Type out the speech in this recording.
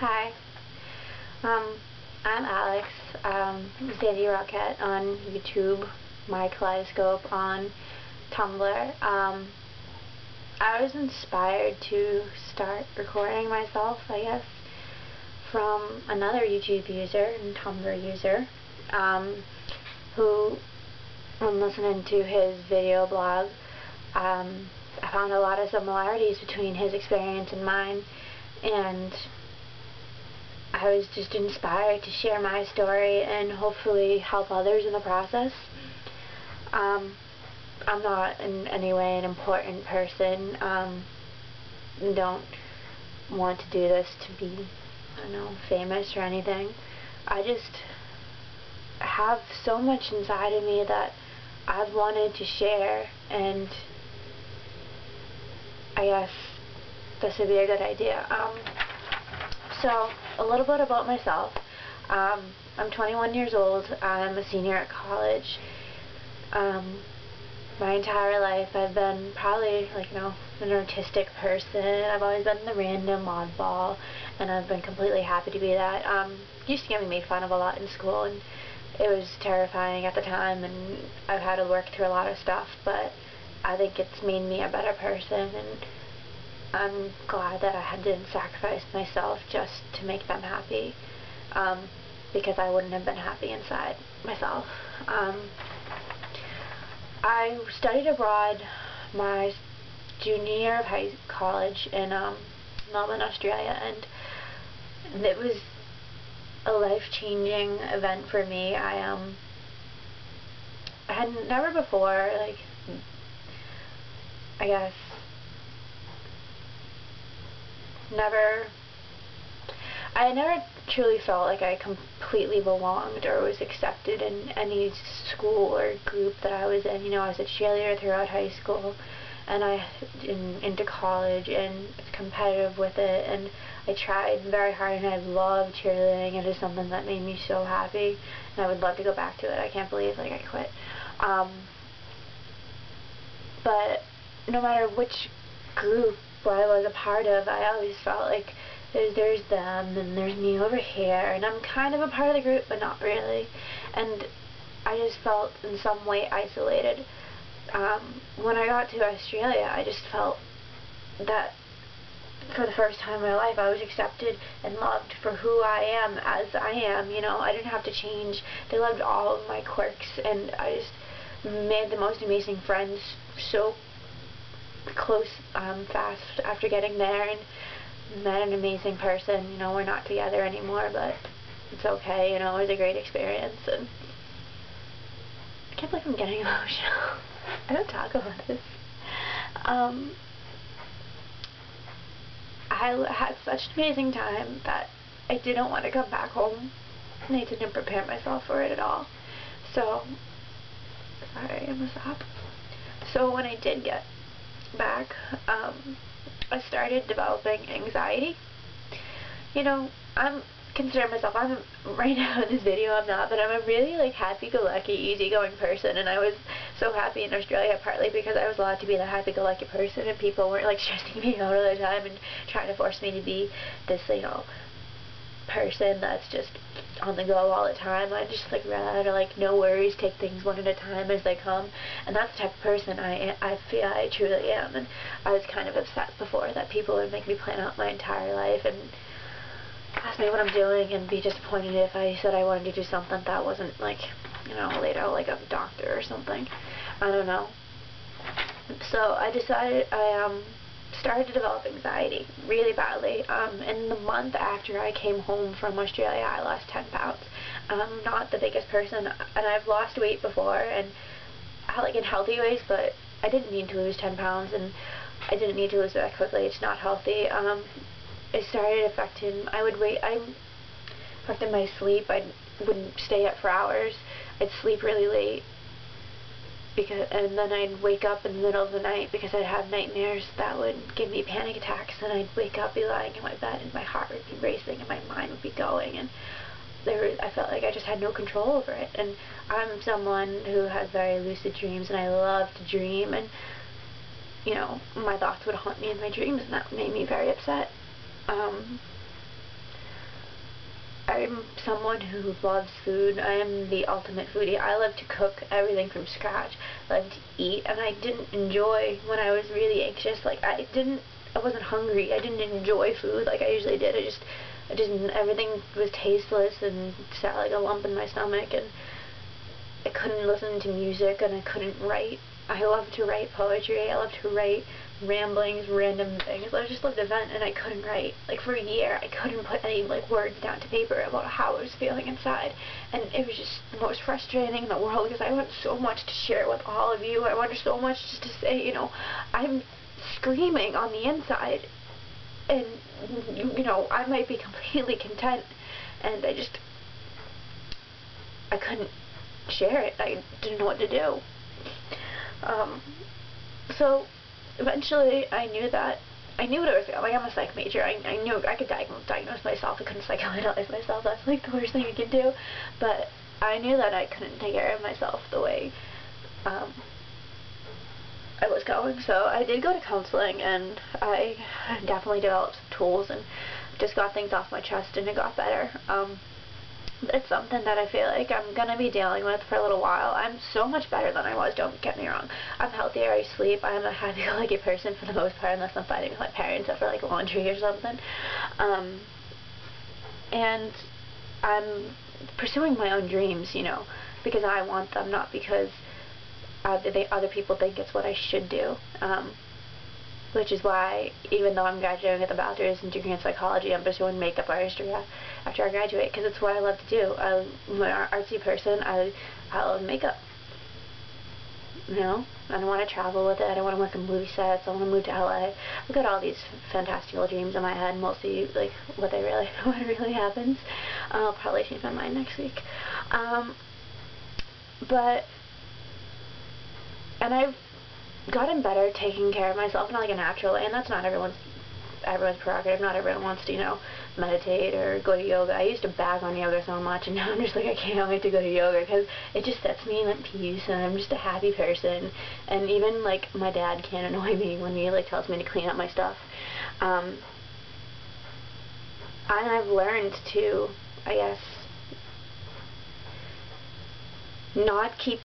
Hi, I'm Alex, Sandy Rocket on YouTube, My Kaleidoscope on Tumblr. I was inspired to start recording myself, I guess, from another YouTube user and Tumblr user, who, when listening to his video blog, I found a lot of similarities between his experience and mine, and I was just inspired to share my story and hopefully help others in the process. I'm not in any way an important person. Don't want to do this to be, I don't know, famous or anything. I just have so much inside of me that I've wanted to share, and I guess this would be a good idea. So, a little bit about myself. I'm 21 years old. I'm a senior at college. My entire life I've been probably, an artistic person. I've always been the random oddball, and I've been completely happy to be that. Used to get me made fun of a lot in school, and it was terrifying at the time, and I've had to work through a lot of stuff, but I think it's made me a better person, and I'm glad that I didn't sacrifice myself just to make them happy, because I wouldn't have been happy inside myself. I studied abroad my junior year of college in Melbourne, Australia, and it was a life-changing event for me. I had never before, I guess, I had never truly felt like I completely belonged or was accepted in any school or group that I was in. I was a cheerleader throughout high school, and into college, and was competitive with it, and I tried very hard, and I loved cheerleading. It is something that made me so happy, and I would love to go back to it. I can't believe I quit. But no matter which group I was a part of, I always felt like there's them and there's me over here, and I'm kind of a part of the group, but not really. And I just felt in some way isolated. When I got to Australia, I just felt that for the first time in my life I was accepted and loved for who I am as I am. I didn't have to change. They loved all of my quirks, and I just made the most amazing friends so close, fast after getting there, and met an amazing person. We're not together anymore, but it's okay. It was a great experience, and I can't believe I'm getting emotional. I don't talk about this. I had such an amazing time that I didn't want to come back home, and I didn't prepare myself for it at all. So, sorry, I'm gonna stop. So when I did get back, I started developing anxiety. I'm considering myself, right now in this video I'm not, but I'm a really happy-go-lucky, easygoing person, and I was so happy in Australia partly because I was allowed to be the happy-go-lucky person, and people weren't stressing me out all the time and trying to force me to be this, person that's just on the go all the time. I just rather no worries, take things one at a time as they come, and that's the type of person I feel I truly am. And I was kind of upset before that people would make me plan out my entire life and ask me what I'm doing and be disappointed if I said I wanted to do something that wasn't laid out like a doctor or something. I don't know. So I decided I started to develop anxiety really badly. In the month after I came home from Australia, I lost 10 pounds. I'm not the biggest person, and I've lost weight before, and in healthy ways, but I didn't need to lose 10 pounds, and I didn't need to lose it that quickly. It's not healthy. It started affecting, affected my sleep. I wouldn't stay up for hours. I'd sleep really late, and then I'd wake up in the middle of the night because I'd have nightmares that would give me panic attacks, and I'd wake up, be lying in my bed, and my heart would be racing, and my mind would be going, and I felt like I just had no control over it. And I'm someone who has very lucid dreams, and I love to dream, and my thoughts would haunt me in my dreams, and that made me very upset. I'm someone who loves food. I am the ultimate foodie. I love to cook everything from scratch. I love to eat, and I didn't enjoy when I was really anxious. Like, I wasn't hungry. I didn't enjoy food like I usually did. Everything was tasteless and sat like a lump in my stomach, and I couldn't listen to music, and I couldn't write. I love to write poetry. I love to write ramblings, random things. I just loved to vent, and I couldn't write. Like, for a year, I couldn't put any, like, words down to paper about how I was feeling inside. And it was just the most frustrating in the world, because I want so much to share with all of you. I wanted so much just to say, you know, I'm screaming on the inside, and, you know, I might be completely content, and I couldn't share it. I didn't know what to do. So eventually I knew what I was feeling. Like, I'm a psych major. I knew I could diagnose myself. I couldn't psychoanalyze myself. That's like the worst thing you can do. But I knew that I couldn't take care of myself the way I was going. So I did go to counseling, and I definitely developed some tools and just got things off my chest, and it got better. It's something that I feel like I'm going to be dealing with for a little while. I'm so much better than I was, don't get me wrong. I'm healthier, I sleep, I'm a happy-go-lucky person for the most part, unless I'm fighting with my parents over, like, laundry or something. And I'm pursuing my own dreams, you know, because I want them, not because other people think it's what I should do. Which is why, even though I'm graduating with a bachelor's degree in psychology, I'm pursuing makeup artistry after I graduate, because it's what I love to do. I'm an artsy person. I love makeup. You know? I don't want to travel with it. I don't want to work in movie sets. I want to move to LA. I've got all these fantastical dreams in my head, mostly, like, what really happens. I'll probably change my mind next week. And I've gotten better taking care of myself in, like, a natural way, and that's not everyone's prerogative. Not everyone wants to, you know, meditate or go to yoga. I used to bag on yoga so much, and now I'm just like, I can't wait to go to yoga, because it just sets me in peace, and I'm just a happy person. And even, like, my dad can't annoy me when he, like, tells me to clean up my stuff. And I've learned to, I guess, not keep